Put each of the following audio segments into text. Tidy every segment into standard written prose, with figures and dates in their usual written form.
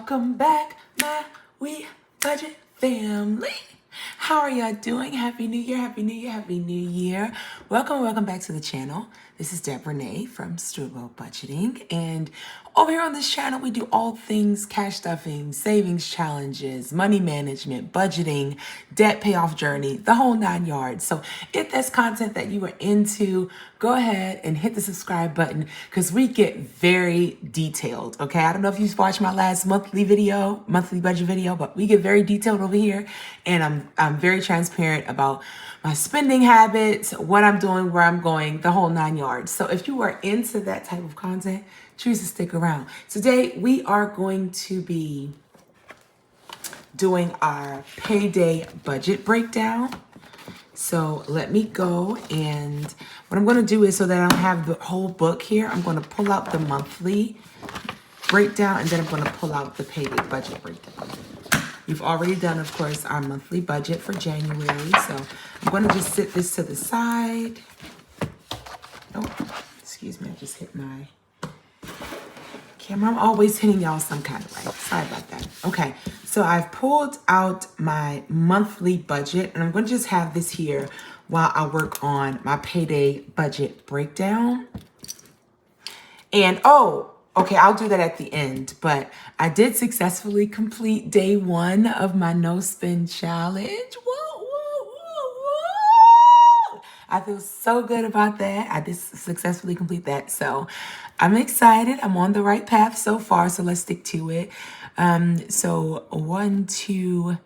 Welcome back, my We Budget family. How are y'all doing? Happy New Year, Happy New Year, Happy New Year. Welcome back to the channel. This is Debra from Strubo Budgeting. And over here on this channel, we do all things cash stuffing, savings challenges, money management, budgeting, debt payoff journey, the whole 9 yards. So if that's content that you are into, go ahead and hit the subscribe button because we get very detailed, okay? I don't know if you've watched my last monthly budget video, but we get very detailed over here. And I'm very transparent about my spending habits, what I'm doing, where I'm going, the whole 9 yards. So if you are into that type of content, choose to stick around. Today, we are going to be doing our payday budget breakdown. So let me go, and what I'm going to do is, so that I don't have the whole book here, I'm going to pull out the monthly breakdown, and then I'm going to pull out the payday budget breakdown. You've already done, of course, our monthly budget for January. So I'm going to just sit this to the side. Oh, excuse me. I just hit my camera. I'm always hitting y'all some kind of way. Sorry about that. Okay. So I've pulled out my monthly budget, and I'm going to just have this here while I work on my payday budget breakdown. And, okay, I'll do that at the end, but I did successfully complete day 1 of my no spend challenge. Woo, woo, woo, woo. I feel so good about that. I did successfully complete that. So I'm excited. I'm on the right path so far. So let's stick to it. So 1, 2,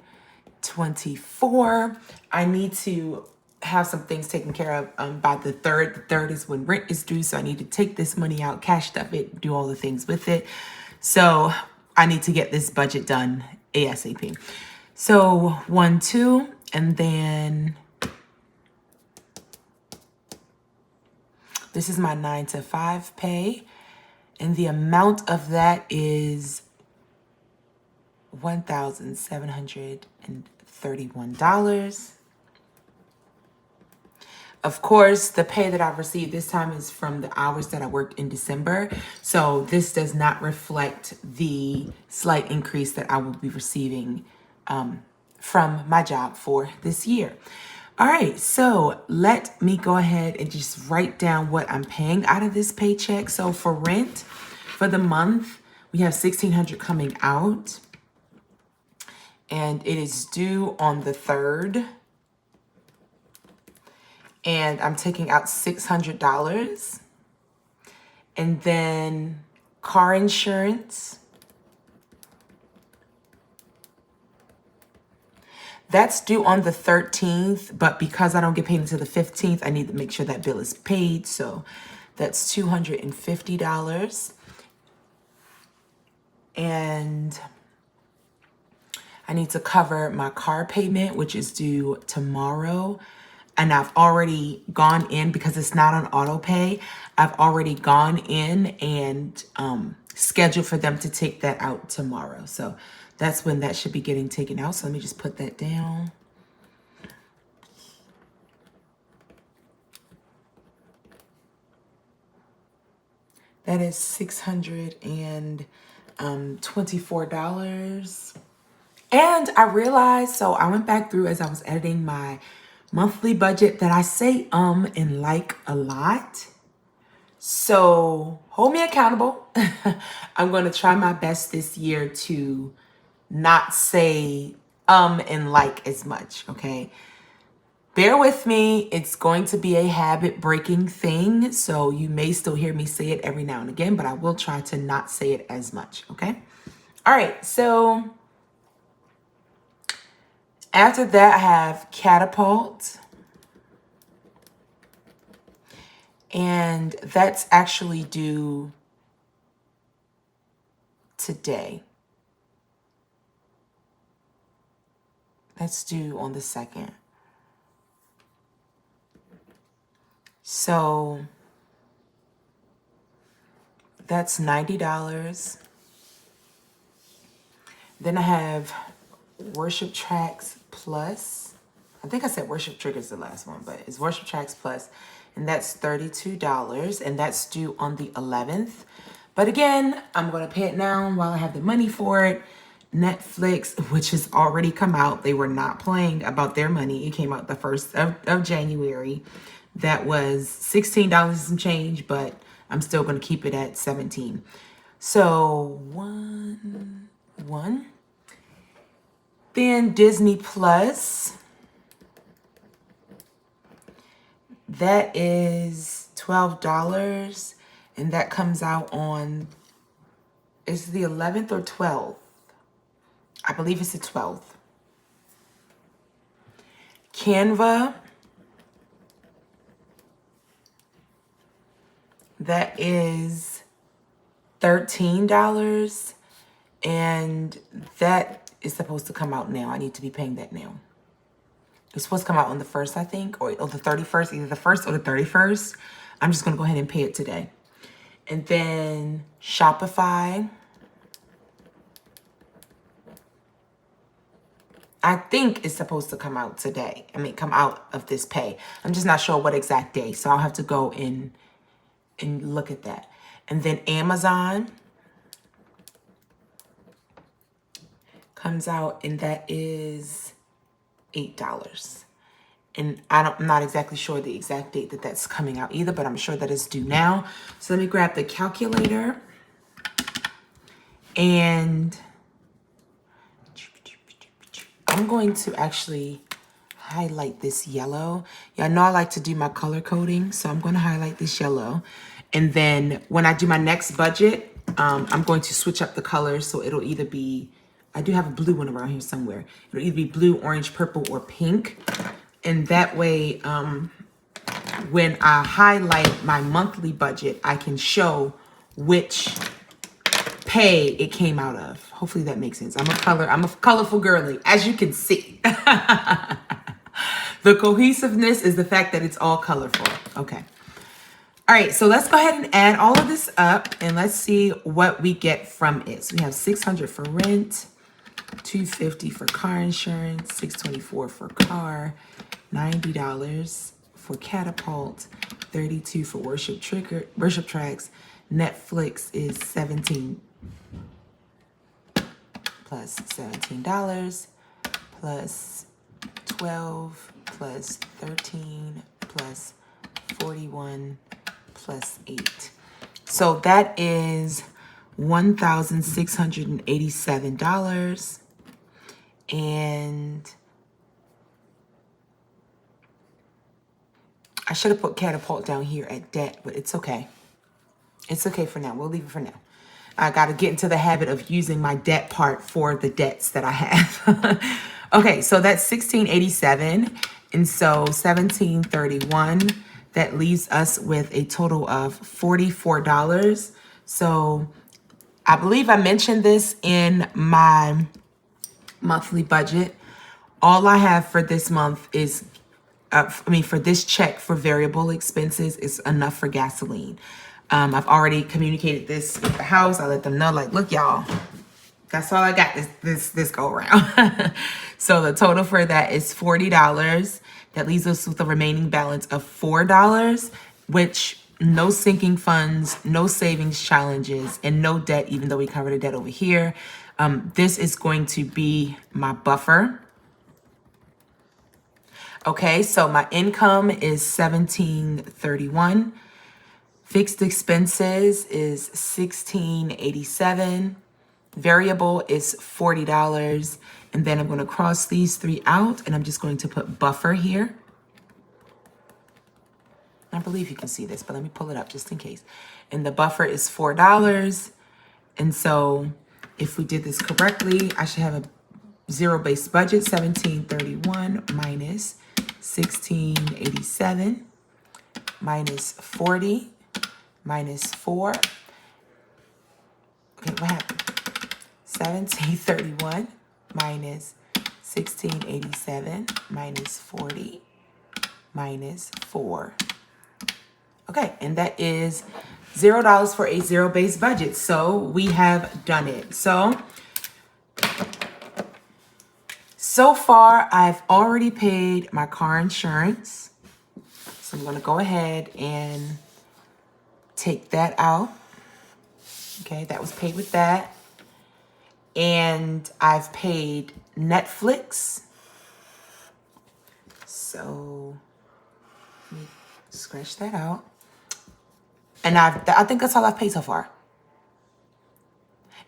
24. I need to have some things taken care of by the 3rd. The 3rd is when rent is due, so I need to take this money out, cash stuff it, do all the things with it. So I need to get this budget done ASAP. So 1, 2, and then this is my 9 to 5 pay, and the amount of that is $1,731. Of course, the pay that I've received this time is from the hours that I worked in December. So this does not reflect the slight increase that I will be receiving from my job for this year. All right, so let me go ahead and just write down what I'm paying out of this paycheck. So for rent, for the month, we have $1,600 coming out, and it is due on the 3rd. And I'm taking out $600. And then car insurance. That's due on the 13th, but because I don't get paid until the 15th, I need to make sure that bill is paid. So that's $250. And I need to cover my car payment, which is due tomorrow. And I've already gone in, because it's not on auto pay, I've already gone in and scheduled for them to take that out tomorrow. So that's when that should be getting taken out. So let me just put that down. That is $624. And I realized, so I went back through as I was editing my monthly budget, that I say and like a lot. So hold me accountable. I'm going to try my best this year to not say and like as much, okay? Bear with me. It's going to be a habit breaking thing. So you may still hear me say it every now and again, but I will try to not say it as much, okay? All right, so after that, I have Catapult. And that's actually due today. That's due on the 2nd. So that's $90. Then I have Worship Tracks Plus. I think I said Worship Triggers the last one, but it's Worship Tracks Plus, and that's $32, and that's due on the 11th. But again, I'm going to pay it now while I have the money for it. Netflix, which has already come out. They were not playing about their money. It came out the 1st of January. That was $16 and some change, but I'm still going to keep it at 17. So one. Then Disney Plus. That is $12. And that comes out on, is the 11th or 12th? I believe it's the 12th. Canva. That is $13. And that is supposed to come out now. I need to be paying that now. It's supposed to come out on the 1st, I think, or the 31st, either the 1st or the 31st. I'm just going to go ahead and pay it today. And then Shopify. I think it's supposed to come out today. I mean, come out of this pay. I'm just not sure what exact day. So I'll have to go in and look at that. And then Amazon comes out, and that is $8. And I'm not exactly sure the exact date that that's coming out either, but I'm sure that it's due now. So let me grab the calculator, and I'm going to actually highlight this yellow. Y'all know I like to do my color coding, so I'm going to highlight this yellow. And then when I do my next budget, I'm going to switch up the colors, so it'll either be, I do have a blue one around here somewhere. It'll either be blue, orange, purple, or pink. And that way, when I highlight my monthly budget, I can show which pay it came out of. Hopefully that makes sense. I'm a colorful girly, as you can see. The cohesiveness is the fact that it's all colorful. Okay. All right, so let's go ahead and add all of this up, and let's see what we get from it. So we have $600 for rent, $250 for car insurance, $624 for car, $90 for catapult, $32 for worship tracks. Netflix is $17 plus $17 plus 12 plus 13 plus 41 plus 8. So that is $1,687. And I should have put catapult down here at debt, but it's okay. It's okay for now. We'll leave it for now. I got to get into the habit of using my debt part for the debts that I have. Okay, so that's $1,687. And so $1,731. That leaves us with a total of $44. So I believe I mentioned this in my monthly budget. All I have for this month is, for this check for variable expenses is enough for gasoline. I've already communicated this with the house. I let them know, like, look, y'all, that's all I got this go around. So the total for that is $40. That leaves us with a remaining balance of $4, which no sinking funds, no savings challenges, and no debt, even though we covered the debt over here. This is going to be my buffer. Okay, so my income is $1,731. Fixed expenses is $1,687. Variable is $40. And then I'm going to cross these three out, and I'm just going to put buffer here. I believe you can see this, but let me pull it up just in case. And the buffer is $4. And so if we did this correctly, I should have a zero-based budget, $1,731 minus $1,687 minus 40 minus 4. Okay, what happened? $1,731 minus $1,687 minus 40 minus 4. Okay, and that is $0 for a zero-based budget. So we have done it. So far, I've already paid my car insurance. So I'm going to go ahead and take that out. Okay, that was paid with that. And I've paid Netflix. So let me scratch that out. And I think that's all I've paid so far.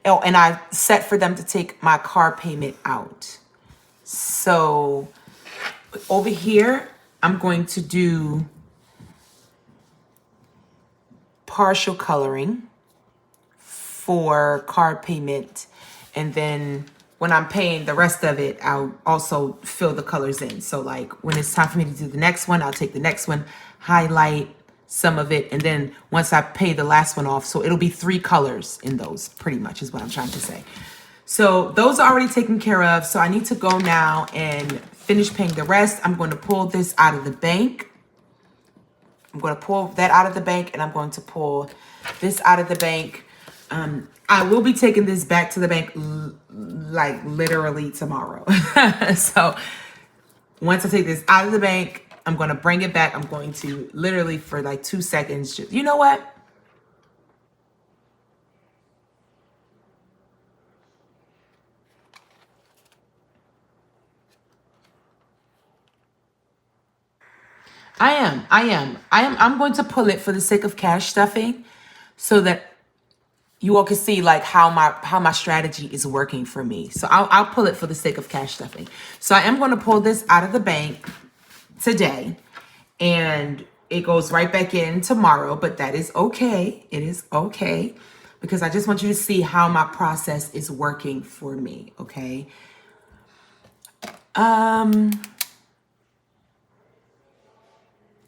Oh, and I set for them to take my car payment out. So over here, I'm going to do partial coloring for card payment. And then when I'm paying the rest of it, I'll also fill the colors in. So like when it's time for me to do the next one, I'll take the next one, highlight some of it. And then once I pay the last one off, so it'll be 3 colors in those, pretty much is what I'm trying to say. So those are already taken care of. So I need to go now and finish paying the rest. I'm going to pull this out of the bank. I'm going to pull that out of the bank, and I'm going to pull this out of the bank. I will be taking this back to the bank like literally tomorrow. So once I take this out of the bank, I'm going to bring it back. I'm going to literally for like 2 seconds. Just, you know what? I'm going to pull it for the sake of cash stuffing so that you all can see like how my strategy is working for me. So I'll pull it for the sake of cash stuffing. So I am going to pull this out of the bank today, and it goes right back in tomorrow, but that is okay. It is okay because I just want you to see how my process is working for me, okay?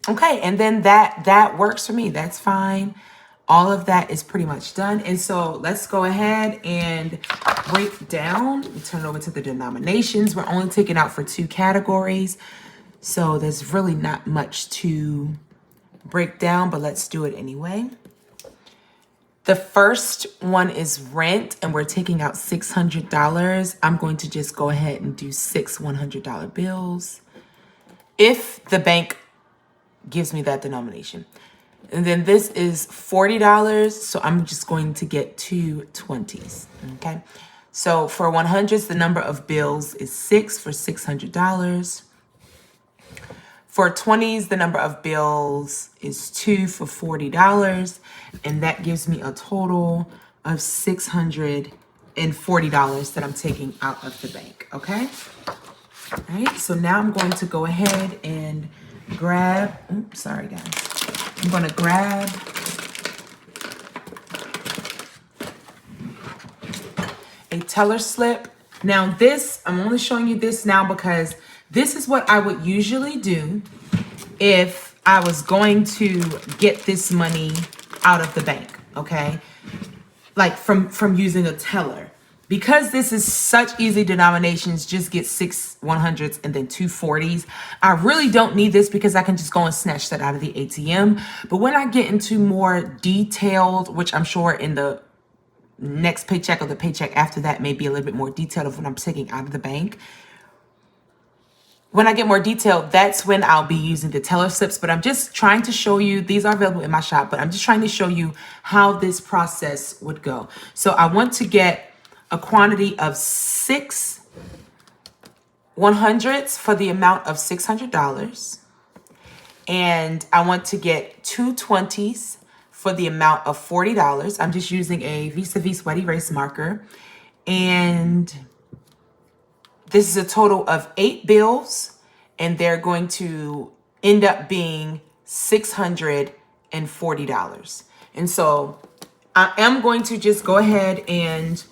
Okay, and then that works for me. That's fine. All of that is pretty much done. And so let's go ahead and break down. We turn it over to the denominations. We're only taking out for 2 categories. So there's really not much to break down, but let's do it anyway. The first one is rent, and we're taking out $600. I'm going to just go ahead and do 6 $100 bills if the bank gives me that denomination. And then this is $40, so I'm just going to get 2 20s, okay? So for 100s, the number of bills is 6 for $600. For 20s, the number of bills is 2 for $40, and that gives me a total of $640 that I'm taking out of the bank, okay? All right, so now I'm going to go ahead and grab, oops, sorry guys. I'm going to grab a teller slip. Now this, I'm only showing you this now because this is what I would usually do if I was going to get this money out of the bank, okay? Like from using a teller. Because this is such easy denominations, just get 6 100s and then 2 40s. I really don't need this because I can just go and snatch that out of the ATM. But when I get into more detailed, which I'm sure in the next paycheck or the paycheck after that may be a little bit more detailed of what I'm taking out of the bank. When I get more detailed, that's when I'll be using the teller slips. But I'm just trying to show you, these are available in my shop, but I'm just trying to show you how this process would go. So I want to get a quantity of 6 100s for the amount of $600. And I want to get 2 20s for the amount of $40. I'm just using a Vis-a-Vis wet erase marker. And this is a total of 8 bills, and they're going to end up being $640. And so I am going to just go ahead and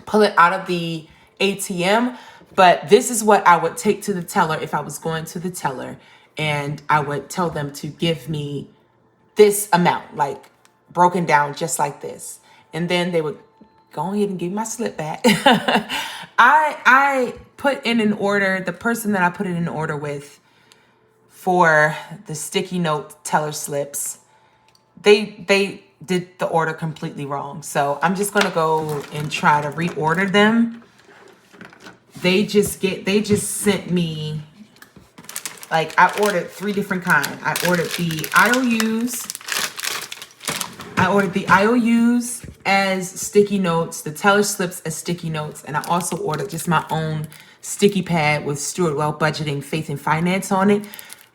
pull it out of the ATM, but this is what I would take to the teller if I was going to the teller, and I would tell them to give me this amount, like broken down just like this. And then they would go ahead and give me my slip back. I put in an order, the person that I put in an order with for the sticky note teller slips, they did the order completely wrong. So I'm just gonna go and try to reorder them. They just sent me, like I ordered 3 different kinds. I ordered the IOUs, I ordered the IOUs as sticky notes, the teller slips as sticky notes, and I also ordered just my own sticky pad with Stuart Well Budgeting, Faith and Finance on it.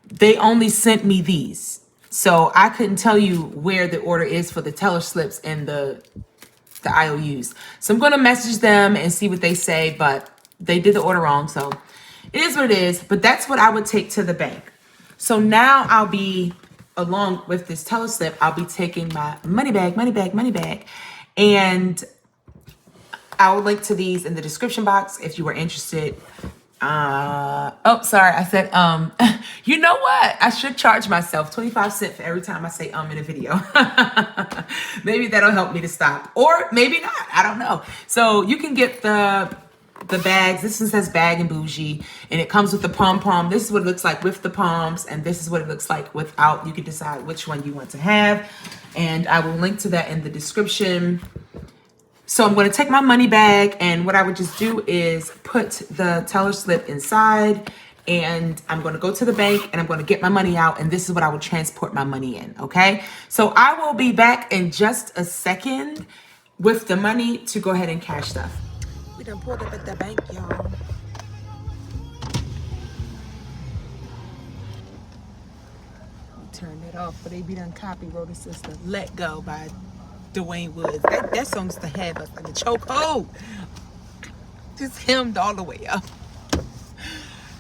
They only sent me these, so I couldn't tell you where the order is for the teller slips and the IOUs. So I'm going to message them and see what they say, but they did the order wrong, so it is what it is. But that's what I would take to the bank. So now I'll be, along with this teller slip, I'll be taking my money bag, and I will link to these in the description box if you are interested. Oh, sorry, I said, you know what? I should charge myself 25 cents for every time I say in a video. Maybe that'll help me to stop, or maybe not, I don't know. So you can get the bags. This one says Bag and Bougie, and it comes with the pom-pom. This is what it looks like with the poms, and this is what it looks like without. You can decide which one you want to have, and I will link to that in the description. So I'm going to take my money bag, and what I would just do is put the teller slip inside, and I'm going to go to the bank and I'm going to get my money out, and this is what I will transport my money in. Okay, so I will be back in just a second with the money to go ahead and cash stuff. We done pulled up at the bank, y'all. Turn it off, but they be done copyrighted the sister. Let Go by Dwayne Woods. That song's to have us like a chokehold. Just hemmed all the way up.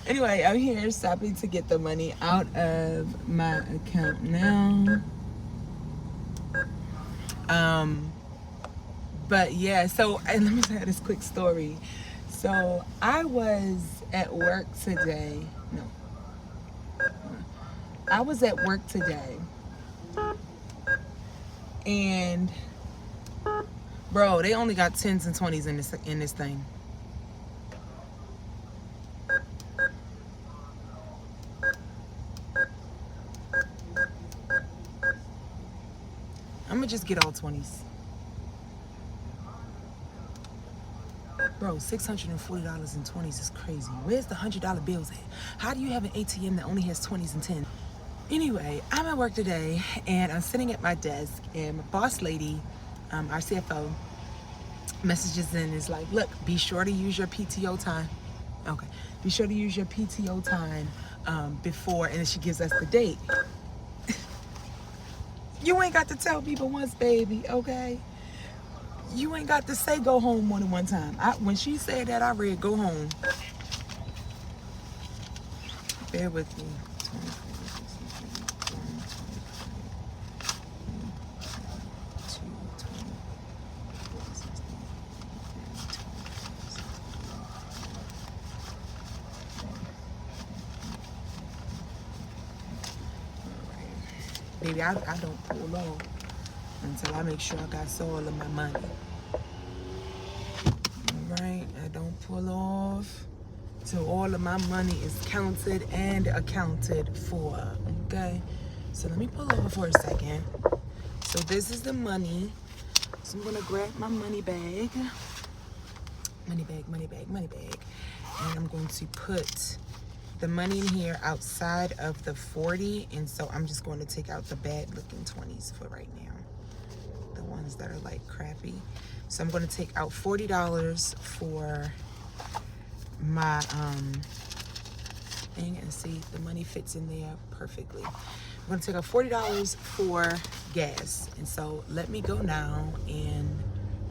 Anyway, I'm here stopping to get the money out of my account now. But yeah, so let me tell you this quick story. So I was at work today. I was at work today, and bro, they only got 10s and 20s in this thing. I'm gonna just get all 20s. Bro, $640 in 20s is crazy. Where's the $100 bills at? How do you have an ATM that only has 20s and 10s? Anyway, I'm at work today, and I'm sitting at my desk, and my boss lady, our CFO, messages in and is like, look, be sure to use your PTO time. Okay, be sure to use your PTO time before, and then she gives us the date. You ain't got to tell people once, baby, okay? You ain't got to say go home more than one time. When she said that, I read go home. Bear with me. Baby, I don't pull off until I make sure I got all of my money. Alright, I don't pull off till all of my money is counted and accounted for. Okay, so let me pull over for a second. So this is the money. So I'm gonna grab my money bag. Money bag. And I'm going to put the money in here outside of the 40, and so I'm just going to take out the bad looking 20s for right now, the ones that are like crappy. So I'm going to take out $40 for my thing, and see, the money fits in there perfectly. I'm going to take out $40 for gas, and so let me go now and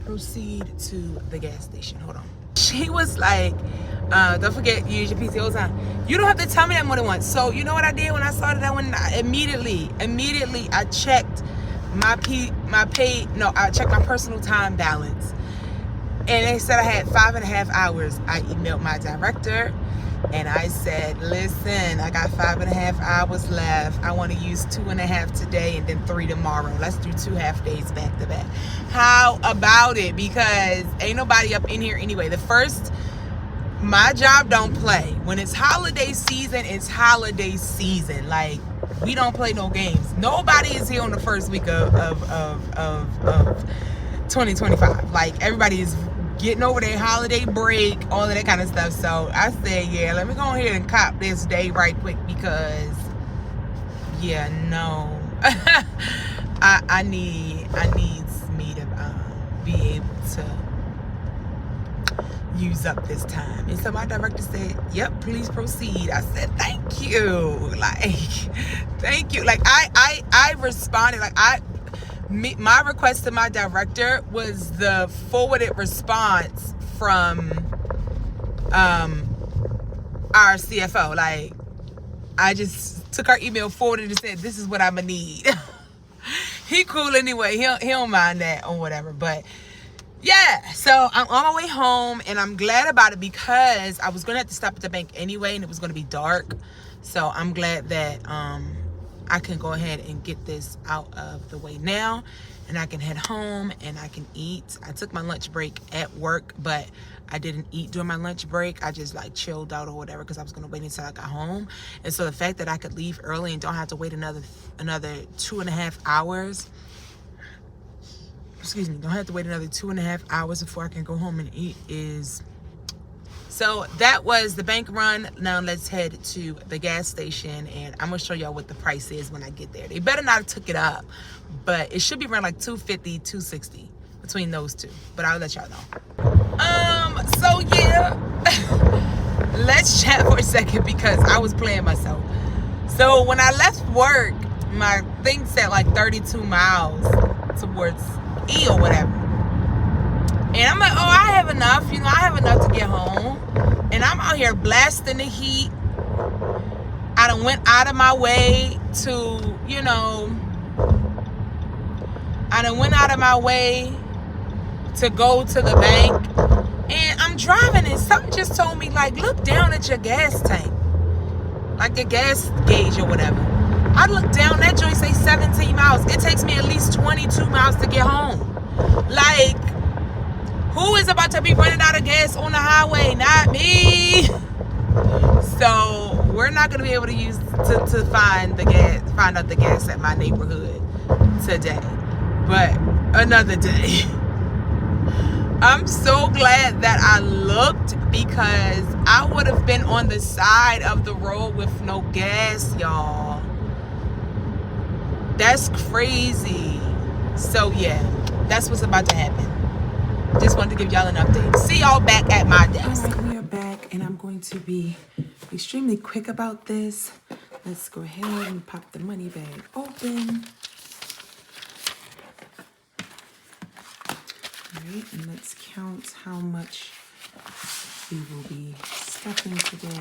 proceed to the gas station. Hold on. She was like, don't forget, use your PTO time. You don't have to tell me that more than once. So you know what I did when I saw that one? Immediately I checked I checked my personal time balance. And they said I had 5.5 hours. I emailed my director and I said, listen, I got 5.5 hours left. I want to use 2.5 today and then 3 tomorrow. Let's do 2 half days back to back. How about it? Because ain't nobody up in here anyway. My job don't play. When it's holiday season, it's holiday season. Like, we don't play no games. Nobody is here on the first week of 2025. Like, everybody is getting over their holiday break, all of that kind of stuff. So I said, yeah, let me go ahead and cop this day right quick, because yeah, no. I needs me to be able to use up this time. And so my director said, yep, please proceed. I said, thank you. Like, thank you. Like, I responded. Like, my request to my director was the forwarded response from our CFO. Like, I just took our email, forwarded, and said, this is what I'm gonna need. He cool anyway. He don't mind that or whatever. But yeah, so I'm on my way home, and I'm glad about it because I was gonna have to stop at the bank anyway, and it was gonna be dark. So I'm glad that I can go ahead and get this out of the way now, and I can head home and I can eat. I took my lunch break at work, but I didn't eat during my lunch break. I just like chilled out or whatever because I was gonna wait until I got home. And so the fact that I could leave early and don't have to wait another 2.5 hours. Excuse me, don't have to wait another 2.5 hours before I can go home and eat is... So that was the bank run. Now let's head to the gas station, and I'm gonna show y'all what the price is when I get there. They better not have took it up, but it should be around like $250, $260 between those two. But I'll let y'all know. So yeah, let's chat for a second because I was playing myself. So when I left work, my thing said like 32 miles towards E or whatever. And I'm like, oh, I have enough. You know, I have enough to get home. And I'm out here blasting the heat. I done went out of my way to, you know, to go to the bank. And I'm driving and something just told me, like, look down at your gas tank. Like your gas gauge or whatever. I look down, that joint say 17 miles. It takes me at least 22 miles to get home. Like, who is about to be running out of gas on the highway? Not me. So we're not gonna be able to use to find out the gas at my neighborhood today. But another day. I'm so glad that I looked because I would have been on the side of the road with no gas, y'all. That's crazy. So yeah, that's what's about to happen. Just wanted to give y'all an update. See y'all back at my desk. All right, we are back, and I'm going to be extremely quick about this. Let's go ahead and pop the money bag open. All right, and let's count how much we will be stuffing today.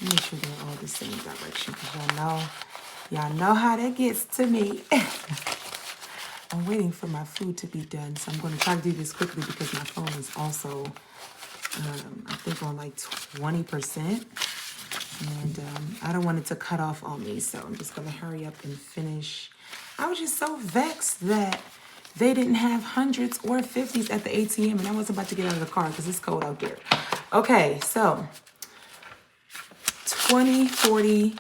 Make sure they're all the same direction because y'all know how that gets to me. I'm waiting for my food to be done, so I'm going to try to do this quickly because my phone is also, I think, on like 20%. And I don't want it to cut off on me, so I'm just going to hurry up and finish. I was just so vexed that they didn't have hundreds or 50s at the ATM, and I was about to get out of the car because it's cold out there. Okay, so 20, 40,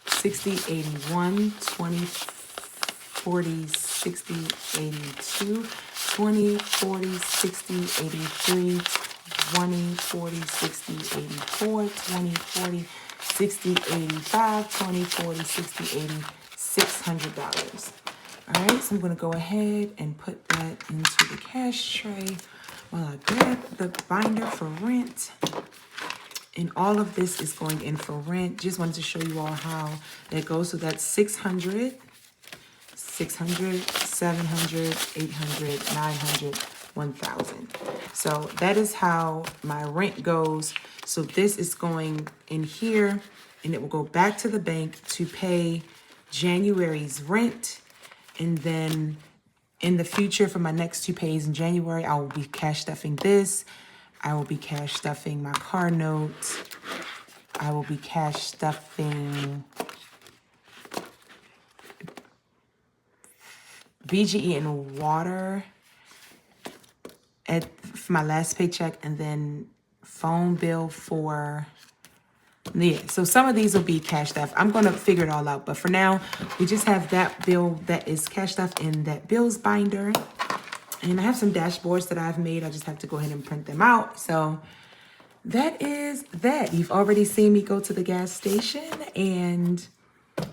60, 81, 20, 40, 60, 82, 20, 40, 60, 83, 20, 40, 60, 84, 20, 40, 60, 85, 20, 40, 60, 80, $600. All right, so I'm going to go ahead and put that into the cash tray while I grab the binder for rent. And all of this is going in for rent. Just wanted to show you all how that goes. So that's 600, 600, 700, 800, 900, 1,000. So that is how my rent goes. So this is going in here, and it will go back to the bank to pay January's rent. And then in the future, for my next 2 pays in January, I will be cash stuffing this. I will be cash stuffing my car note. I will be cash stuffing BGE and water for my last paycheck, and then phone bill for... Yeah, so some of these will be cash stuff. I'm going to figure it all out. But for now, we just have that bill that is cash stuff in that bills binder. And I have some dashboards that I've made. I just have to go ahead and print them out. So that is that. You've already seen me go to the gas station. And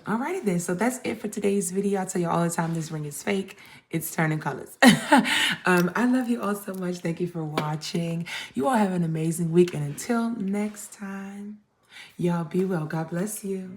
Alrighty then, so that's it for today's video. I tell you all the time, this ring is fake. It's turning colors. I love you all so much. Thank you for watching. You all have an amazing week. And until next time, y'all be well. God bless you.